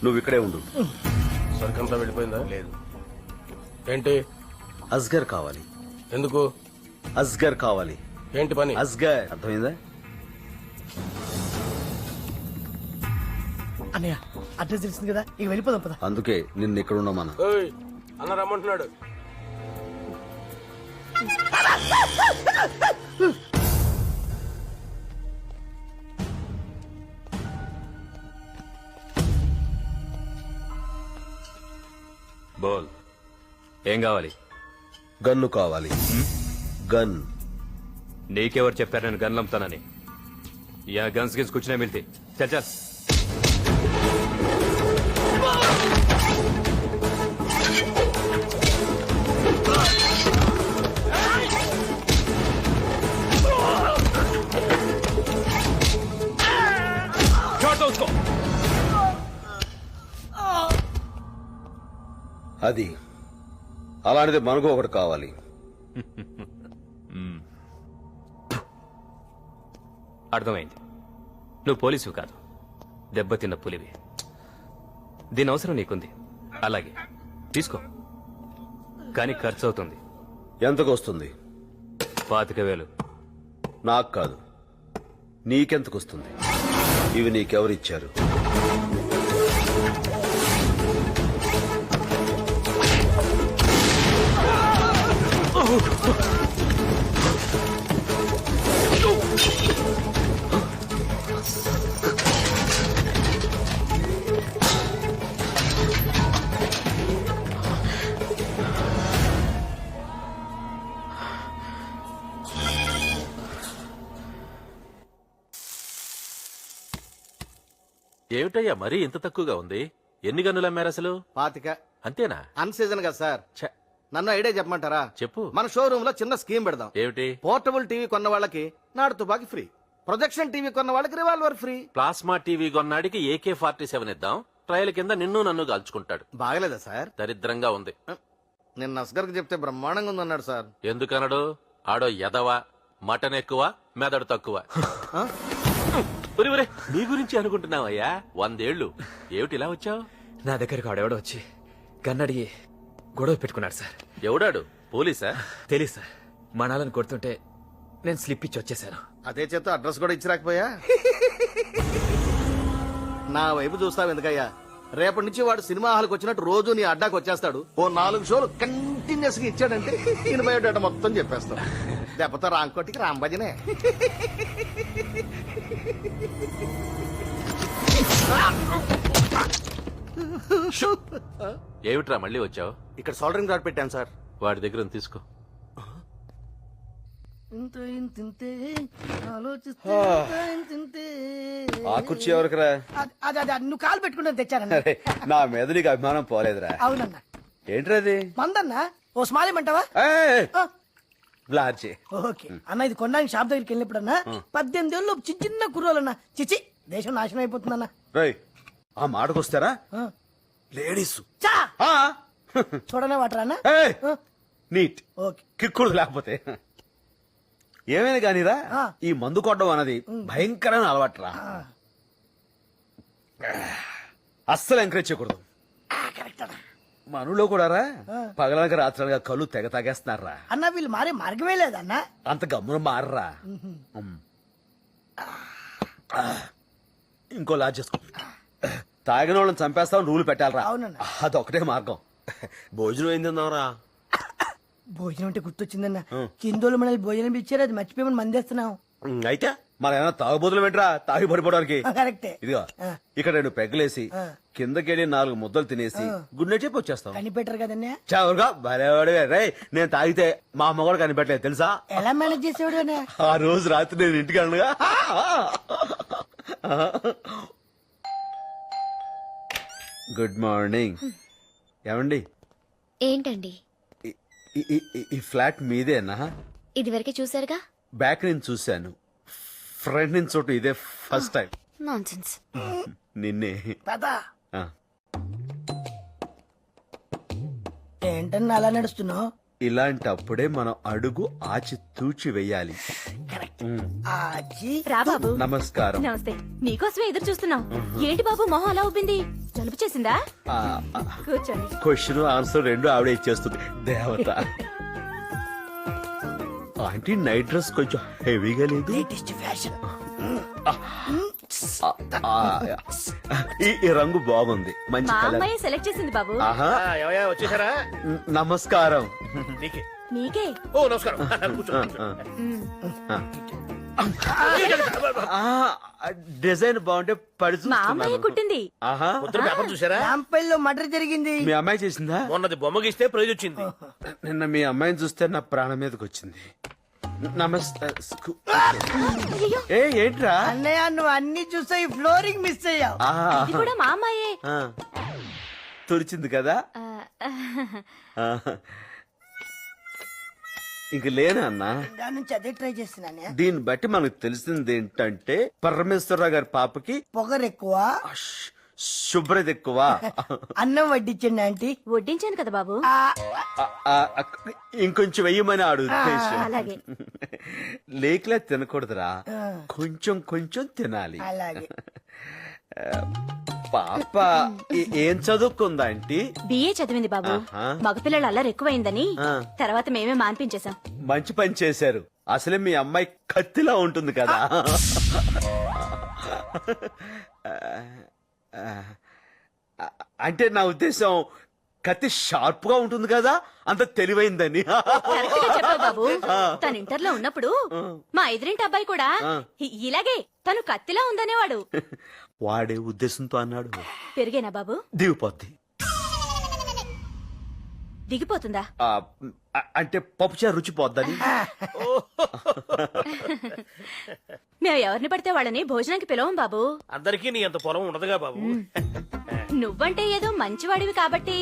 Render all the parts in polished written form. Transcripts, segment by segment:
నువ్వు ఇక్కడే ఉండు. సరికంతా వెళ్ళిపోయిందా? లేదు, ఏంటి? అస్గర్ కావాలి. ఎందుకు? అస్గర్ కావాలి. ఏంటి పని? అస్గర్, అర్థమైందా? అన్నయ్య అడ్రస్ తెలిసింది కదా, ఇక వెళ్ళిపోదాం పద. అందుకే నిన్ను ఇక్కడ ఉన్నామన్న. ఏయ్, అన్న రమ్మంటున్నాడు. బోల్, ఏం కావాలి? గన్ను కావాలి. గన్. నీకెవరు చెప్పారు నేను గన్లు అమ్ముతానని? యా గన్స్ గిన్స్ కూర్చునే మిల్తే చల్ చల్. అది అలాంటిది మనకు ఒకటి కావాలి. అర్థమైంది, నువ్వు పోలీసు కాదు, దెబ్బతిన్న పులివి. దీని అవసరం నీకుంది, అలాగే తీసుకో, కానీ ఖర్చు అవుతుంది. ఎంతకు వస్తుంది? 25,000. నాకు కాదు, నీకెంతకు వస్తుంది? ఇవి నీకెవరిచ్చారు? ఏమిటయ్యా మరీ ఇంత తక్కువగా ఉంది? ఎన్ని గన్నులు అమ్మారు అసలు? 25. అంతేనా? అన్ సీజన్ కదా సార్. ఛ, నన్ను ఐడియా చెప్పమంటారా? చెప్పు. మన షోరూమ్ లో చిన్న స్కీమ్ పెడదాం. ఏమిటి? పోర్టబుల్ టీవీ కొన్న వాళ్ళకి నాడు తుపాకి ఫ్రీ, ప్రొజెక్షన్ టీవీ కొన్న వాళ్ళకి రివాల్వర్ ఫ్రీ. ప్లాస్మా టీవీ కొన్నాడికి AK-47 ఇద్దాం, ట్రయల్ కింద నిన్ను నన్ను కాల్చుకుంటాడు. బాగలేదా సార్? దరిద్రంగా ఉంది. నిన్న అస్గర్ కి చెప్తే బ్రహ్మాండంగా ఉందన్నాడు సార్. ఎందుకనడు? ఆడో ఎదవ, మటన్ ఎక్కువ, మెదడు తక్కువ. ఆ? ఒరే ఒరే, నీ గురించి అనుకుంటున్నావయ్యా. 100 ఏళ్లు ఏమిటి ఇలా వచ్చావు? నా దగ్గరకు ఆడెవడో వచ్చి గన్నడిగి గొడవ పెట్టుకున్నాడు సార్. ఎవడాడు? పోలీసా? తెలీదు సార్, మనాలను కొడుతుంటే నేను స్లిప్ ఇచ్చి వచ్చేసాను. అదే చేత అడ్రస్ కూడా ఇచ్చిరాకపోయా? నా వైపు చూస్తావు ఎందుకయ్యా? రేపటి నుంచి వాడు సినిమా హాల్కి వచ్చినట్టు రోజు నీ అడ్డాకి వచ్చేస్తాడు. ఓ 4 షోలు కంటిన్యూస్ గా ఇచ్చాడంటే ఈయన బయోడేటా మొత్తం చెప్పేస్తాడు. దెబ్బతో రాంకోటికి రాంబజనే. ఏమిట్రా మళ్ళీ వచ్చావు? ఇక్కడ సోల్డరింగ్ రాడ్ పెట్టాను సార్. వాడి దగ్గర ఉంది, తీసుకో. ఆ కుర్చీ ఎవరికిరా? నువ్వు కాలు పెట్టుకుంటే తెచ్చానన్న. అరే, నా మీద నీకు అభిమానం పోలేదురా. అవునన్నా. ఏంట్రా అది? మందన్నా ఓ స్మాలేమంటావా? ఏయ్, బ్లార్జీ. ఓకే అన్న, ఇది కొన్నానికి షాప్ దగ్గరికి వెళ్ళినప్పుడన్నా 18 ఏళ్ళు చిన్న చిన్న కుర్రోలన్నా చిచి దేశం నాశనం అయిపోతుందన్నా. రేయ్, ఆ మాటకొస్తారా లేడీస్ చా చూడనే వాటరా అన్న. నీట్ ఓకే కిక్కుడు లేకపోతే ఏమైనా కానీరా, ఈ మందు కొట్టడం అన్నది భయంకరమైన అలవాటురా. అస్సలు ఎంకరేజ్ చేయకూడదు. మనలో కూడా రా పగలనక రాత్రలుగా కళ్ళు తెగ తాగేస్తున్నారా అన్న. వీళ్ళు మారే మార్గమే లేదన్నా. అంత గమ్మున మారరా. ఇంకో లాజ్ చేసుకో. తాగిన వాళ్ళని చంపేస్తామని రూలు పెట్టాలరా. అవునన్నా. అదొకటే మార్గం. భోజనం ఏం తిన్నావురా? భోజనం అంటే గుర్తొచ్చిందన్న. కిందోళ్ళు మనల్ని భోజనం ఇచ్చారు, అది మర్చిపోయి మందేస్తున్నాం. అయితే మన ఏమైనా తాగుబోతులు పెట్టరా తాగి పడిపోవడానికి? కరెక్టే. ఇదిగో ఇక్కడ 2 పెగ్గలేసి కిందకెళ్ళి 4 ముద్దలు తినేసి గుడ్ నైట్ చెప్పి వచ్చేస్తాం. కనిపెట్టరు కదన్నా. చావుగా భలేవాడే రే. నేను తాగితే మా అమ్మ కూడా కనిపెట్టలేదు తెలుసా? ఎలా మేనేజ్ చేసేవాడు అన్న? ఆ రోజు రాత్రి నేను ఇంటికి అనగా గుడ్ మార్నింగ్. ఏమండి, ఏంటండి? ఈ ఫ్లాట్ మీదేనా? ఇదివరకే చూసారుగా. బ్యాక్ నుంచి చూశాను, ఫ్రంట్ నుంచి చోటు ఇదే ఫస్ట్ టైం. నాన్సెన్స్. నిన్నే. పద. ఆ, ఏంటన్నా అలా నడుస్తున్నావు? ఇలాంటప్పుడే మనం అడుగు ఆచి తూచి వెయ్యాలి. కరెక్ట్. ఆజీ రా బాబు. నమస్కారం. నమస్తే. నీకోసమే ఎదురు చూస్తున్నాం. ఏంటి బాబు మొహం అలా ఉబ్బింది? జలుబు చేసిందా? కూర్చోండి. క్వశ్చన్ ఆన్సర్ రెండు ఆవిడ ఇచ్చేస్తుంది దేవత. ఆంటీ నైట్ డ్రెస్ కొంచెం హెవీగా లేదు. Latest fashion. ఈ రంగు బాగుంది, మంచి మా కలర్. అమ్మాయి సెలెక్ట్ చేసింది బాబు. ఆహా, వచ్చేసారా? నమస్కారం. నీకే. నీకే. ఓ నమస్కారం. కూర్చో. డిజైన్ బాగుంటే పడి మా అమ్మాయి చూస్తున్నాను. కుట్టింది. ఆహా, పొద్దున పేపర్ చూసారా? రాంపల్లిలో మర్డర్ జరిగింది. మీ అమ్మాయి చేసిందా? మొన్నది బొమ్మ గీస్తే ప్రైజ్ వచ్చింది. నిన్న మీ అమ్మాయిని చూస్తే నా ప్రాణం మీదకి వచ్చింది. నమస్తే. ఏంట్రా? అన్నయ్య నువ్వు అన్ని చూసా ఈ ఫ్లోరింగ్ మిస్ అయ్యావు. ఆ, ఇది కూడా మా అమ్మాయే. ఆ. తుడిచింది కదా. ఆ. ఇంక లేనా అన్నా? దాని నుంచి అదే ట్రై చేస్తున్నానే. దీన్ని బట్టి మనకు తెలిసింది ఏంటంటే పరమేశ్వరరావు గారి పాపకి పొగరు ఎక్కువ, శుభ్రత ఎక్కువ. అన్నం వడ్డించండి ఆంటీ. వడ్డించాను కదా బాబు. ఇంకొంచెం వెయ్యమని ఆడు ఉద్దేశం. అలాగే. లేకలే తినకూడదురా, కొంచెం కొంచెం తినాలి. అలాగే. పాప ఏం చదువుకుందా ఆంటీ? బిఏ చదివింది బాబు. ఆహా. మగపిల్లలు అల్లరి ఎక్కువైందని ఆ. తర్వాత మేమే మాన్పించేశాం. మంచి పని చేశారు. అసలే మీ అమ్మాయి కత్తిలా ఉంటుంది కదా. అంటే నా ఉద్దేశం కత్తి షార్ప్ గా ఉంటుంది కదా, అంత తెలివైందని. కరెక్ట్ గా చెప్పావు బాబు. తన ఇంటర్ లో ఉన్నప్పుడు మా ఎదురింటి అబ్బాయి కూడా ఇలాగే తను కత్తిలా ఉందనేవాడు. వాడే ఉద్దేశంతో అన్నాడు. పెరిగేనా బాబు? దిగిపోద్ది. దిగిపోతుందా? అంటే పప్పుచారు రుచి పోద్దని. మేము ఎవరిని పడితే వాళ్ళని భోజనానికి పిలవం బాబు. అందరికీ నీ అంత పొలం ఉండదుగా బాబు. నువ్వంటే ఏదో మంచివాడివి కాబట్టి.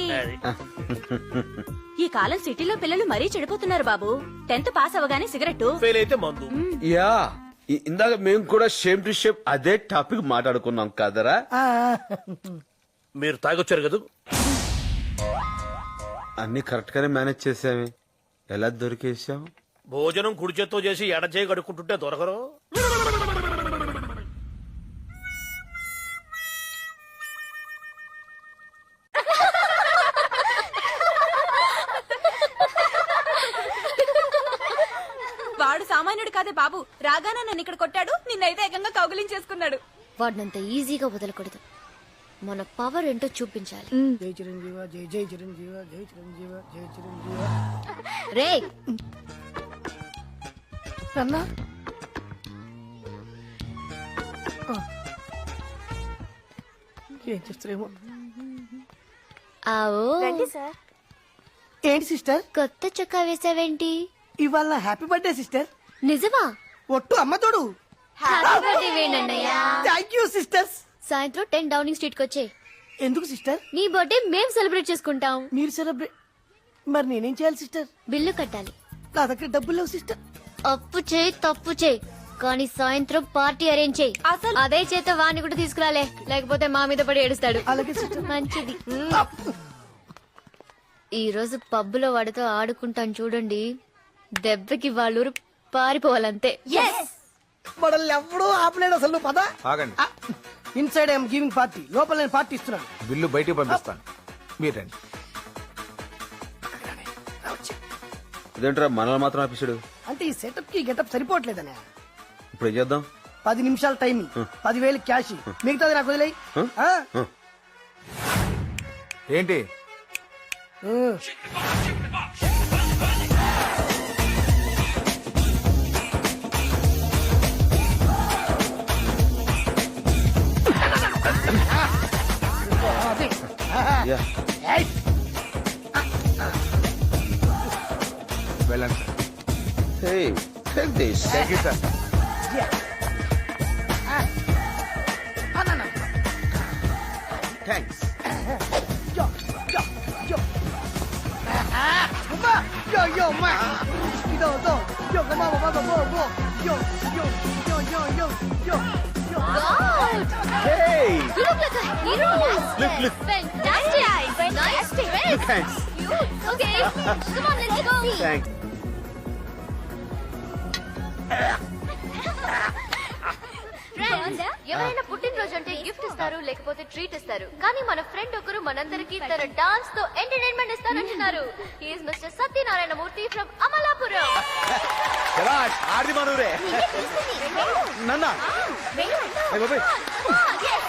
ఈ కాలం సిటీలో పిల్లలు మరీ చెడిపోతున్నారు బాబు. 10th పాస్ అవగానే సిగరెట్. ఫెయిల్ అయితే మందు. యా, ఇందాక మేము కూడా షేమ్ టు షేమ్ అదే టాపిక్ మాట్లాడుకున్నాం కదరా. మీరు తాగొచ్చారు కదా. అన్ని కరెక్ట్ గానే మేనేజ్ చేసామే, ఎలా దొరికేసాం? భోజనం కుడి చేత్తో చేసి ఎడ చేయి కడుక్కుంటుంటే దొరకరు. వాడు సామాన్యుడు కాదే బాబు. రాగానే నన్ను ఇక్కడ కొట్టాడు, నిన్నైతే ఏకంగా కౌగులించేసుకున్నాడు. వాడినంత ఈజీగా వదలకూడదు. మన పవర్ ఏంటో చూపించాలి. జై చిరంజీవ, జై జై చిరంజీవ, జై చిరంజీవ, జై చిరంజీవ. రే అన్నా ఏం చేస్తారేమో. ఆవో, ఏంటి సిస్టర్ కొత్త చొక్కా వేసావేంటి? ఇవాళ నా హ్యాపీ బర్త్డే సిస్టర్. నిజమా? ఒట్టు అమ్మ తోడు. హ్యాపీ బర్త్డే వేణన్నయ్య. Thank you sisters. సాయంత్రం 10 డౌనింగ్ స్ట్రీట్ కి వచ్చే. ఎందుకు సిస్టర్? నీ బర్త్డే మేం సెలబ్రేట్ చేసుకుంటాం. మీరు సెలబ్రేట్, మరి నేనేం చేయాలి సిస్టర్? బిల్లు కట్టాలి. నా దగ్గర డబ్బులు లేవు సిస్టర్. అప్పు చేయి తప్పు చేయి, కానీ సాయంత్రం పార్టీ అరేంజ్ చేయి. అసలు అదే చేత వాణ్ణి కూడా తీసుకురాలే, లేకపోతే మా మీద పడి ఏడుస్తాడు. అలాగే సిస్టర్. మంచిది. ఈ రోజు పబ్బులో వాడితో ఆడుకుంటాను చూడండి, దెబ్బకి వాళ్ళూరు పారిపోవాలంతే. మనల్ని ఎవడూ ఆపలేడు అసలు. పద ఆగండి. ఇన్సైడ్ ఐఎమ్ గివింగ్ పార్టీ, లోపల నేను పార్టీ ఇస్తున్నాను. బిల్లు బయటికి పంపిస్తాను, మీరు రండి. ఇదేంట్రా మనల్ని మాత్రం ఆఫీసుడు? అంటే ఈ సెటప్ కి గెటప్ సరిపోవట్లేదనే. ఇప్పుడు ఏం చేద్దాం? 10 నిమిషాలు టైం, 10,000 క్యాష్, మిగతాది నాకు వదిలేయి. ఏంటి? యా. వెళ్ళండి sir. Hey, take this. Thank you sir. Thanks. Yo, yo, yo. Come on, yo, yo, man. Yo, yo, yo, come on, come on, go, go. Yo, yo, yo, yo, yo, yo, yo. Hey, You look like a hero. look, look. Fantastic. Nice dress. Thanks. Okay, come on, let's go. Thanks. ఎవరైనా పుట్టినరోజు అంటే gift ఇస్తారు లేకపోతే treat ఇస్తారు కానీ మన friend ఒకరు మనందరికి తన డాన్స్ తో ఎంటర్టైన్మెంట్ ఇస్తారంటున్నారు he's mister Satyanarayana Murthy from Amalapuram ఆడి మనూరే నన్నా వెళ్ళు, వెళ్ళు. అయ్ బాబోయ్. Come on, yes.